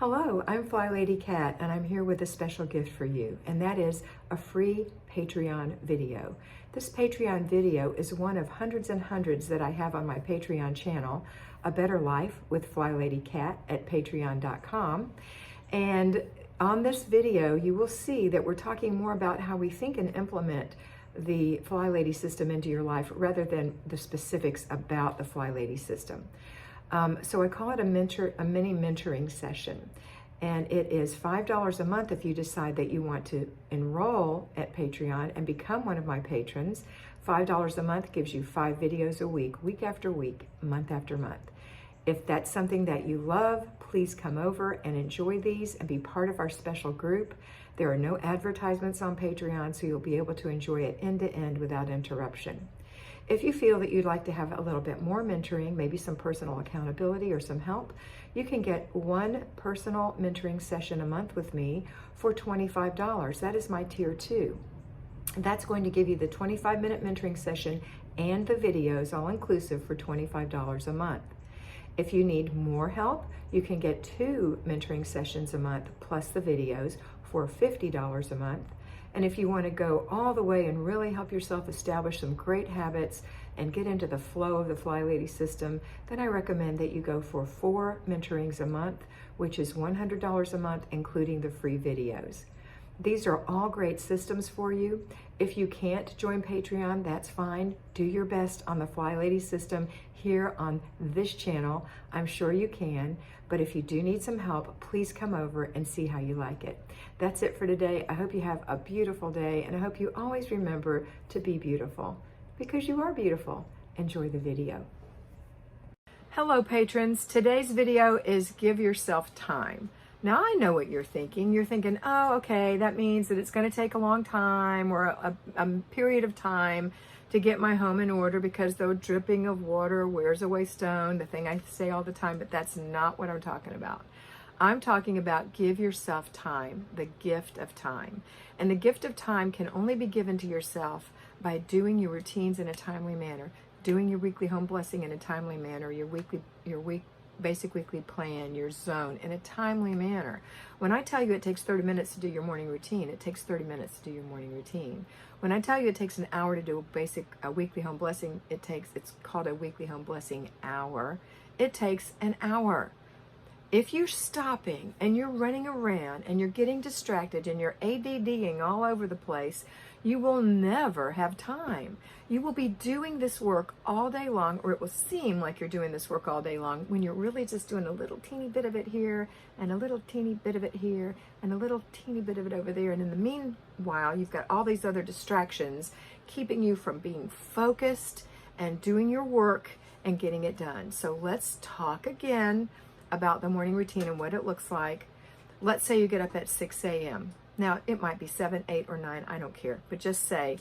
Hello, I'm Flylady Kat, and I'm here with a special gift for you, and that is a free Patreon video. This Patreon video is one of hundreds and hundreds that I have on my Patreon channel, A Better Life with Flylady Kat at patreon.com. And on this video, you will see that we're talking more about how we think and implement the Flylady system into your life rather than the specifics about the Flylady system. So I call it a mini mentoring session, and it is $5 a month if you decide that you want to enroll at Patreon and become one of my patrons. $5 a month gives you 5 videos a week after week, month after month. If that's something that you love, please come over and enjoy these and be part of our special group. There are no advertisements on Patreon, so you'll be able to enjoy it end to end without interruption. If you feel that you'd like to have a little bit more mentoring, maybe some personal accountability or some help, you can get one personal mentoring session a month with me for $25. That is my tier 2. That's going to give you the 25-minute mentoring session and the videos all inclusive for $25 a month. If you need more help, you can get 2 mentoring sessions a month plus the videos for $50 a month. And if you want to go all the way and really help yourself establish some great habits and get into the flow of the Flylady system, then I recommend that you go for 4 mentorings a month, which is $100 a month, including the free videos. These are all great systems for you. If you can't join Patreon, that's fine. Do your best on the Flylady system here on this channel. I'm sure you can, but if you do need some help, please come over and see how you like it. That's it for today. I hope you have a beautiful day, and I hope you always remember to be beautiful, because you are beautiful. Enjoy the video. Hello, patrons. Today's video is Give Yourself Time. Now, I know what you're thinking. You're thinking, oh, okay, that means that it's going to take a long time or a period of time to get my home in order, because the dripping of water wears away stone, the thing I say all the time, but that's not what I'm talking about. I'm talking about give yourself time, the gift of time. And the gift of time can only be given to yourself by doing your routines in a timely manner, doing your weekly home blessing in a timely manner, your basic weekly plan, your zone in a timely manner. When I tell you it takes 30 minutes to do your morning routine, it takes 30 minutes to do your morning routine. When I tell you it takes an hour to do a weekly home blessing, it's called a weekly home blessing hour. It takes an hour. If you're stopping and you're running around and you're getting distracted and you're ADDing all over the place, you will never have time. You will be doing this work all day long, or it will seem like you're doing this work all day long when you're really just doing a little teeny bit of it here and a little teeny bit of it here and a little teeny bit of it over there. And in the meanwhile, you've got all these other distractions keeping you from being focused and doing your work and getting it done. So let's talk again about the morning routine and what it looks like. Let's say you get up at 6 a.m. Now, it might be 7, 8, or 9, I don't care. But just say,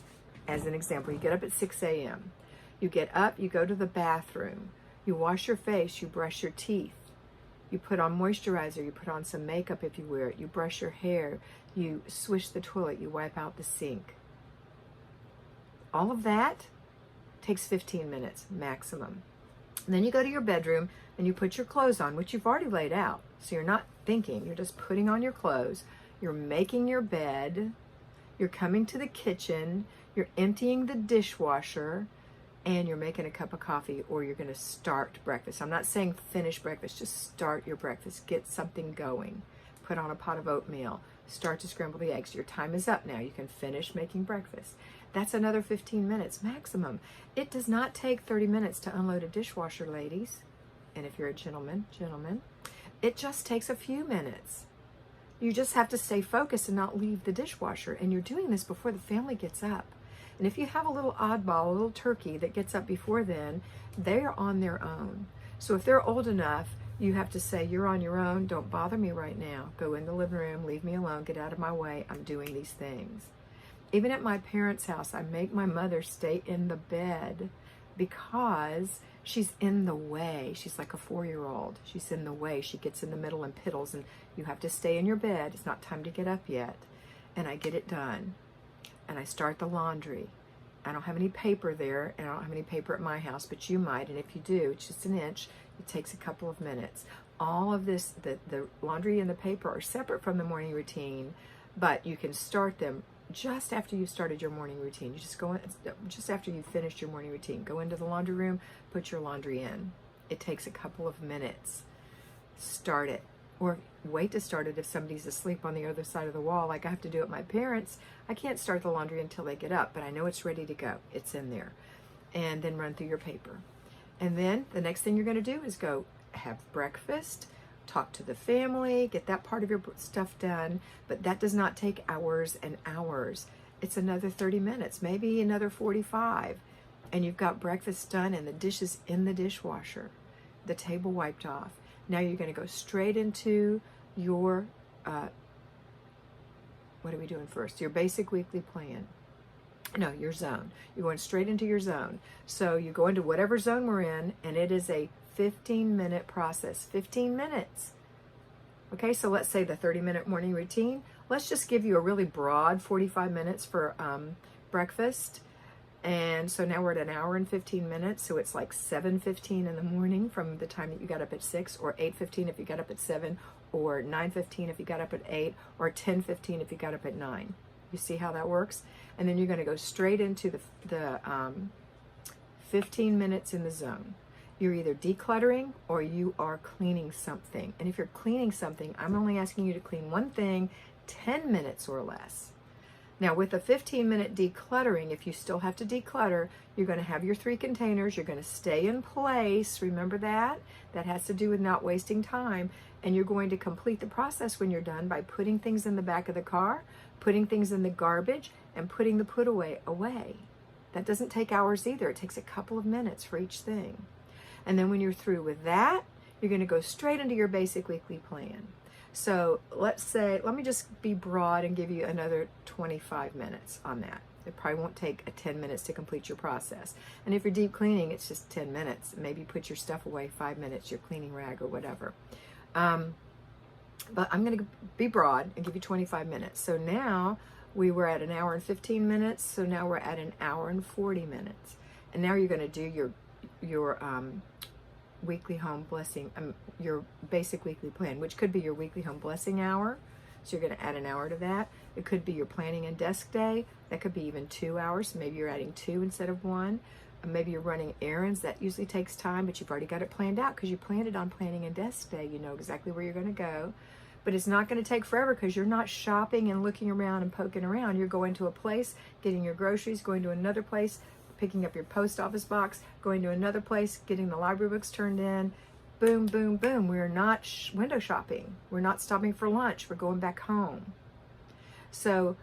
as an example, you get up at 6 a.m. You get up, you go to the bathroom, you wash your face, you brush your teeth, you put on moisturizer, you put on some makeup if you wear it, you brush your hair, you swish the toilet, you wipe out the sink. All of that takes 15 minutes maximum. And then you go to your bedroom and you put your clothes on, which you've already laid out. So you're not thinking, you're just putting on your clothes. You're making your bed, you're coming to the kitchen, you're emptying the dishwasher, and you're making a cup of coffee, or you're going to start breakfast. I'm not saying finish breakfast, just start your breakfast. Get something going. Put on a pot of oatmeal. Start to scramble the eggs. Your time is up now. You can finish making breakfast. That's another 15 minutes maximum. It does not take 30 minutes to unload a dishwasher, ladies. And if you're a gentleman, it just takes a few minutes. You just have to stay focused and not leave the dishwasher. And you're doing this before the family gets up. And if you have a little oddball, a little turkey that gets up before then, they're on their own. So if they're old enough, you have to say, you're on your own. Don't bother me right now. Go in the living room. Leave me alone. Get out of my way. I'm doing these things. Even at my parents' house, I make my mother stay in the bed because she's in the way. She's like a 4-year-old. She's in the way. She gets in the middle and piddles, and you have to stay in your bed. It's not time to get up yet. And I get it done. And I start the laundry. I don't have any paper there, and I don't have any paper at my house, but you might. And if you do, it's just an inch. It takes a couple of minutes. all of this, the laundry and the paper are separate from the morning routine, but you can start them just after you've started your morning routine. You just go in, just after you've finished your morning routine, go into the laundry room, put your laundry in. It takes a couple of minutes. Start it, or wait to start it if somebody's asleep on the other side of the wall, like I have to do at my parents'. I can't start the laundry until they get up, but I know it's ready to go. It's in there. And then run through your paper. And then the next thing you're going to do is go have breakfast, talk to the family, get that part of your stuff done. But that does not take hours and hours. It's another 30 minutes, maybe another 45. And you've got breakfast done and the dishes in the dishwasher, the table wiped off. Now you're going to go straight into your, what are we doing first? Your basic weekly plan. No, your zone. You're going straight into your zone. So you go into whatever zone we're in, and it is a 15-minute process. 15 minutes. Okay, so let's say the 30-minute morning routine. Let's just give you a really broad 45 minutes for breakfast. And so now we're at an hour and 15 minutes. So it's like 7:15 in the morning from the time that you got up at 6, or 8:15 if you got up at 7, or 9:15 if you got up at 8, or 10:15 if you got up at 9. You see how that works? And then you're going to go straight into the 15 minutes in the zone. You're either decluttering or you are cleaning something. And if you're cleaning something, I'm only asking you to clean one thing, 10 minutes or less. Now with a 15-minute decluttering, if you still have to declutter, you're going to have your 3 containers. You're going to stay in place. Remember that? That has to do with not wasting time. And you're going to complete the process when you're done by putting things in the back of the car, putting things in the garbage, and putting the put away. That doesn't take hours either. It takes a couple of minutes for each thing. And then when you're through with that, you're going to go straight into your basic weekly plan. So let's say, let me just be broad and give you another 25 minutes on that. It probably won't take 10 minutes to complete your process. And if you're deep cleaning, it's just 10 minutes. Maybe put your stuff away 5 minutes, your cleaning rag or whatever. But I'm going to be broad and give you 25 minutes. So now we were at an hour and 15 minutes. So now we're at an hour and 40 minutes. And now you're going to do your weekly home blessing, your basic weekly plan, which could be your weekly home blessing hour. So you're going to add an hour to that. It could be your planning and desk day. That could be even 2 hours. Maybe you're adding 2 instead of 1. Maybe you're running errands. That usually takes time, but you've already got it planned out because you planned it on planning and desk day. You know exactly where you're going to go. But it's not going to take forever because you're not shopping and looking around and poking around. You're going to a place, getting your groceries, going to another place, picking up your post office box, going to another place, getting the library books turned in. Boom, boom, boom. We're not window shopping. We're not stopping for lunch. We're going back home. So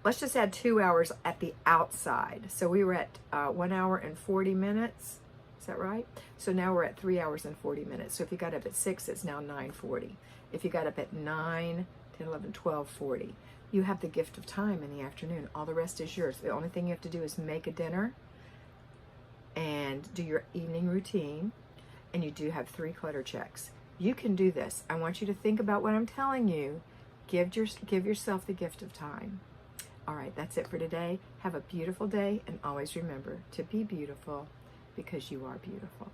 let's just add 2 hours at the outside. So we were at 1 hour and 40 minutes. Is that right? So now we're at 3 hours and 40 minutes. So if you got up at 6, it's now 9:40. If you got up at 9, 10, 11, 12, 40, you have the gift of time in the afternoon. All the rest is yours. The only thing you have to do is make a dinner and do your evening routine. And you do have 3 clutter checks. You can do this. I want you to think about what I'm telling you. Give yourself the gift of time. All right, that's it for today. Have a beautiful day, and always remember to be beautiful because you are beautiful.